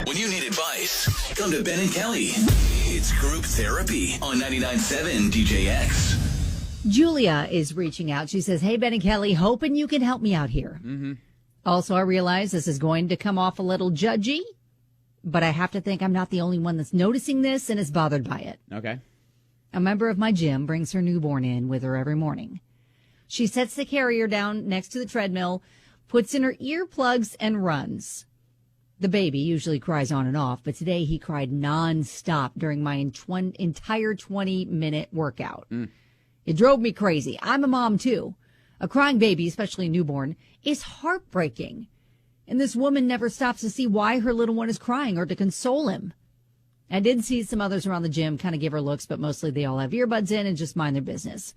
When you need advice, come to Ben and Kelly. It's group therapy on 99.7 DJX. Julia is reaching out. She says, hey, Ben and Kelly, hoping you can help me out here. Mm-hmm. Also, I realize this is going to come off a little judgy, but I have to think I'm not the only one that's noticing this and is bothered by it. Okay. A member of my gym brings her newborn in with her every morning. She sets the carrier down next to the treadmill, puts in her earplugs, and runs. The baby usually cries on and off, but today he cried nonstop during my entire 20-minute workout. It drove me crazy. I'm a mom, too. A crying baby, especially a newborn, is heartbreaking. And this woman never stops to see why her little one is crying or to console him. I did see some others around the gym kind of give her looks, but mostly they all have earbuds in and just mind their business.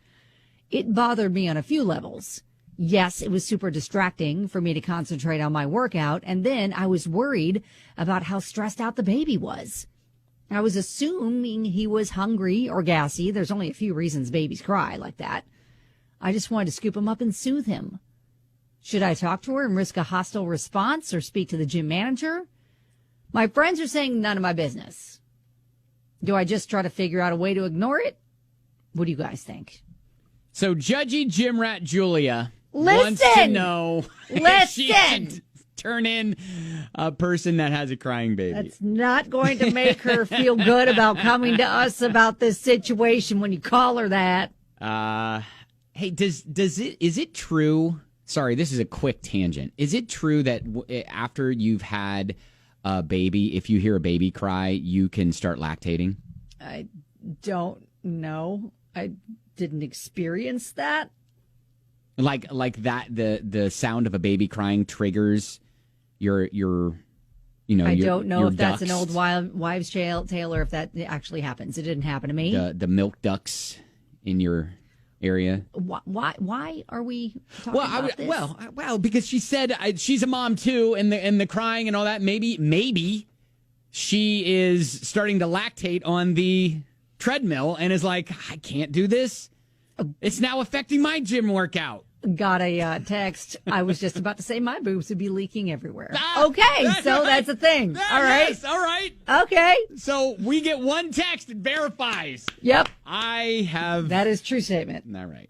It bothered me on a few levels. Yes, it was super distracting for me to concentrate on my workout, and then I was worried about how stressed out the baby was. I was assuming he was hungry or gassy. There's only a few reasons babies cry like that. I just wanted to scoop him up and soothe him. Should I talk to her and risk a hostile response or speak to the gym manager? My friends are saying none of my business. Do I just try to figure out a way to ignore it? What do you guys think? So judgy gym rat Julia wants to know if she should turn in a person that has a crying baby. That's not going to make her feel good about coming to us about this situation when you call her that. Hey, is it true? Sorry, this is a quick tangent. Is it true that after you've had a baby, if you hear a baby cry, you can start lactating? I don't know. I didn't experience that. Like that, the sound of a baby crying triggers your I don't know if ducts. that's an old wives' tale or if that actually happens. It didn't happen to me. The milk ducts in your area. Why are we talking about this? Well, because she said she's a mom too, and the crying and all that. Maybe she is starting to lactate on the treadmill and is like, I can't do this. It's now affecting my gym workout. Got a text. I was just about to say my boobs would be leaking everywhere. That's a thing. All right. Yes, all right. Okay. So we get one text that verifies. Yep. I have. That is true statement. All right.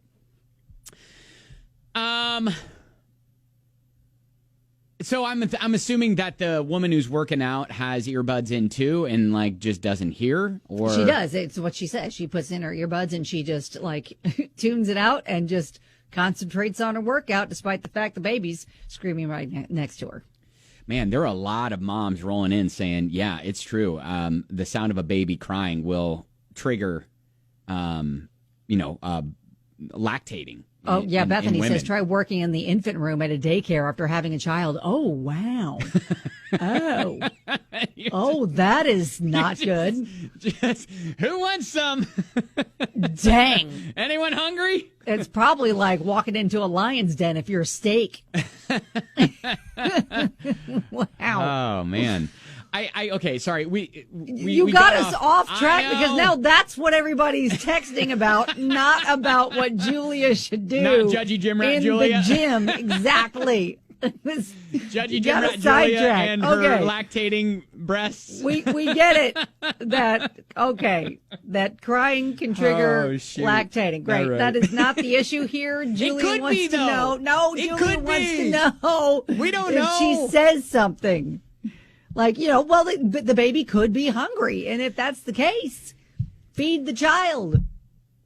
So I'm assuming that the woman who's working out has earbuds in too and like just doesn't hear, or she does. It's what she says. She puts in her earbuds and she just like tunes it out and just concentrates on her workout despite the fact the baby's screaming right next to her. Man, there are a lot of moms rolling in saying, yeah, it's true. The sound of a baby crying will trigger, lactating. Oh, yeah. Bethany says, try working in the infant room at a daycare after having a child. Oh, wow. Oh, that is not good. Who wants some? Dang. Anyone hungry? It's probably like walking into a lion's den if you're a steak. Wow. Oh, man. Okay, sorry. You got us off track because now that's what everybody's texting about, not about what Julia should do. Not judgy gym rat in Julia. The gym, exactly. Judgy gym rat Julia and her lactating breasts. We get it. That crying can trigger lactating. Great. Right. That is not the issue here. Julia wants to know. No, Julia wants to know. We don't know. If she says something. Like, the baby could be hungry. And if that's the case, feed the child.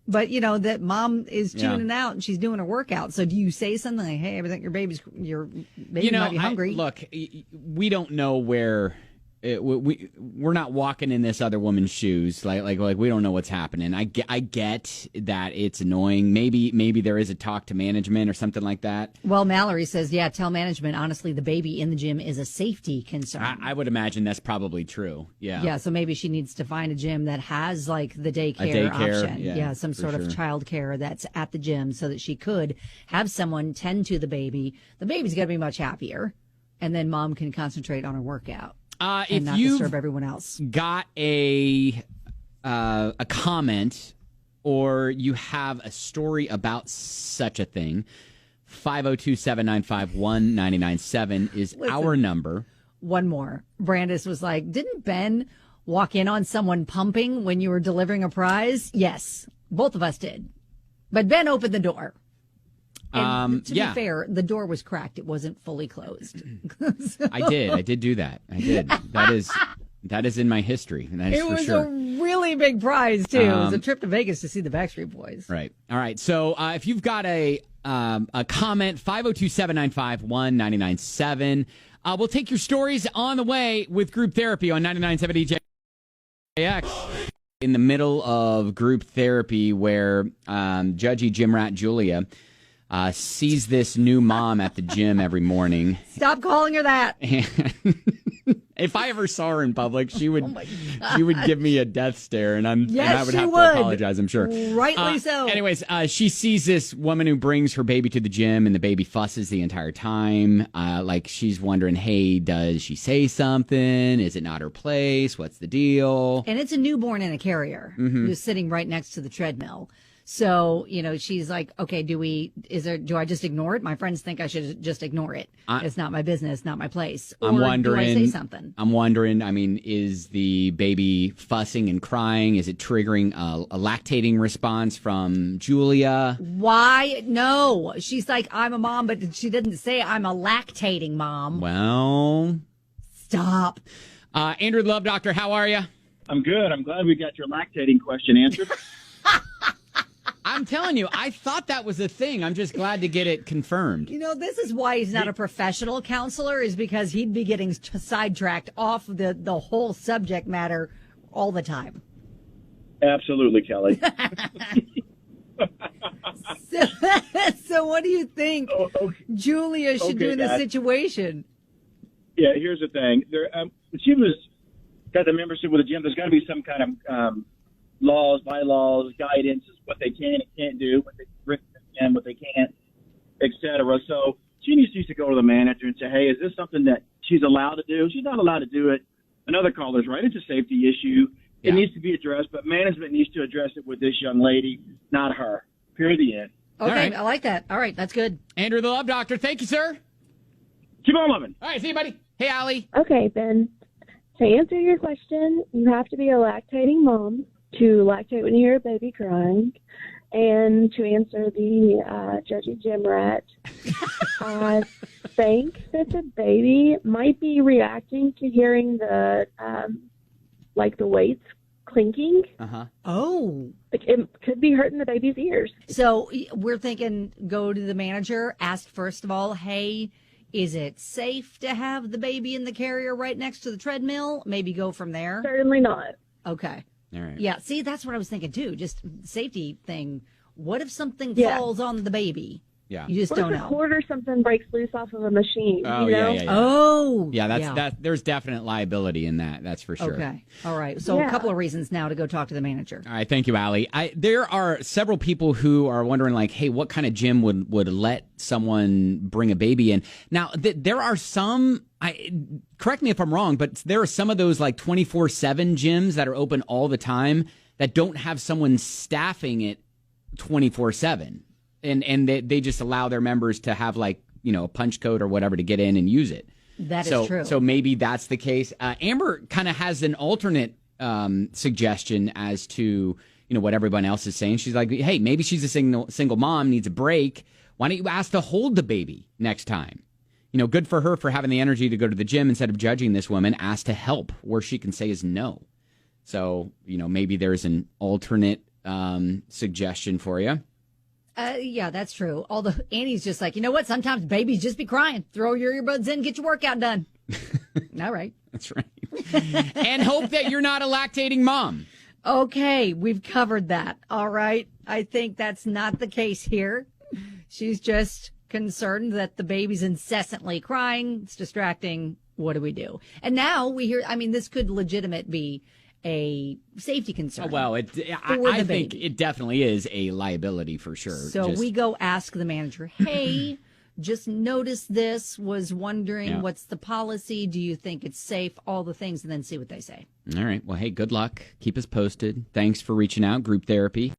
But, that mom is tuning out and she's doing her workout. So do you say something like, hey, I think your baby might be hungry? Look, we don't know where we're not walking in this other woman's shoes. Like we don't know what's happening. I get that it's annoying. Maybe there is a talk to management or something like that. Well, Mallory says, yeah, tell management. Honestly, the baby in the gym is a safety concern. I would imagine that's probably true. Yeah. Yeah. So maybe she needs to find a gym that has like the daycare option. Yeah, some sort of child care that's at the gym so that she could have someone tend to the baby. The baby's going to be much happier. And then mom can concentrate on her workout. And not disturb everyone else. Got a comment or you have a story about such a thing, 502-795-1997 is our number. one more. Brandis was like, didn't Ben walk in on someone pumping when you were delivering a prize? Yes, both of us did. But Ben opened the door. And to be fair, the door was cracked. It wasn't fully closed. So, I did do that. I did. That is in my history. That is it for was sure. a really big prize, too. It was a trip to Vegas to see the Backstreet Boys. Right. All right. So if you've got a comment, 502-795-1997. We'll take your stories on the way with Group Therapy on 99.7 DJX. In the middle of group therapy where Judgy Gym Rat Julia sees this new mom at the gym every morning. Stop calling her that. If I ever saw her in public, she would give me a death stare, and I would have to apologize, I'm sure. Rightly so. Anyways, she sees this woman who brings her baby to the gym, and the baby fusses the entire time. Like she's wondering, hey, does she say something? Is it not her place? What's the deal? And it's a newborn in a carrier who's sitting right next to the treadmill. So, she's like, okay, do I just ignore it? My friends think I should just ignore it. It's not my business, not my place. Or I'm wondering, do I say something? I'm wondering, is the baby fussing and crying? Is it triggering a lactating response from Julia? Why? No. She's like, I'm a mom, but she didn't say I'm a lactating mom. Well. Stop. Andrew Love Doctor, how are you? I'm good. I'm glad we got your lactating question answered. I'm telling you, I thought that was a thing. I'm just glad to get it confirmed. This is why he's not a professional counselor, is because he'd be getting sidetracked off the whole subject matter all the time. Absolutely, Kelly. So what do you think Julia should do in this situation? Yeah, here's the thing. When she got the membership with the gym, there's got to be some kind of laws, bylaws, guidance, what they can and can't do, what they can, what they can't, etc. So she needs to go to the manager and say, hey, is this something that she's allowed to do? She's not allowed to do it. Another caller's right. It's a safety issue. It needs to be addressed, but management needs to address it with this young lady, not her. Period. The end. Okay, right. I like that. All right, that's good. Andrew the Love Doctor, thank you, sir. Keep on loving. All right, see you, buddy. Hey, Allie. Okay, Ben. To answer your question, you have to be a lactating mom to lactate when you hear a baby crying. And to answer the Judgy Gym Rat, I think that the baby might be reacting to hearing the weights clinking. Uh-huh. Oh. It could be hurting the baby's ears. So we're thinking go to the manager, ask first of all, hey, is it safe to have the baby in the carrier right next to the treadmill? Maybe go from there. Certainly not. Okay. All right. Yeah, see, that's what I was thinking too. Just safety thing. What if something falls on the baby? Yeah. You just What don't if a know. cord or something breaks loose off of a machine? Oh, you know? yeah. Oh. Yeah, that. There's definite liability in that. That's for sure. Okay. All right. So a couple of reasons now to go talk to the manager. All right, thank you, Allie. There are several people who are wondering, like, hey, what kind of gym would let someone bring a baby in? Now, there are some, correct me if I'm wrong, but there are some of those, like, 24/7 gyms that are open all the time that don't have someone staffing it 24/7. And they just allow their members to have, like, a punch code or whatever to get in and use it. That is true. So maybe that's the case. Amber kind of has an alternate suggestion as to what everyone else is saying. She's like, hey, maybe she's a single mom, needs a break. Why don't you ask to hold the baby next time? Good for her for having the energy to go to the gym instead of judging this woman. Ask to help where she can say is no. So maybe there's an alternate suggestion for you. Yeah, that's true. Although Annie's just like, you know what? Sometimes babies just be crying. Throw your earbuds in, get your workout done. All right. That's right. And hope that you're not a lactating mom. Okay, we've covered that. All right. I think that's not the case here. She's just concerned that the baby's incessantly crying. It's distracting. What do we do? And now we hear, this could legitimate be a safety concern. Well, I think it definitely is a liability for sure. So we go ask the manager, hey, just noticed this, was wondering what's the policy? Do you think it's safe? All the things, and then see what they say. All right. Well, hey, good luck. Keep us posted. Thanks for reaching out. Group Therapy.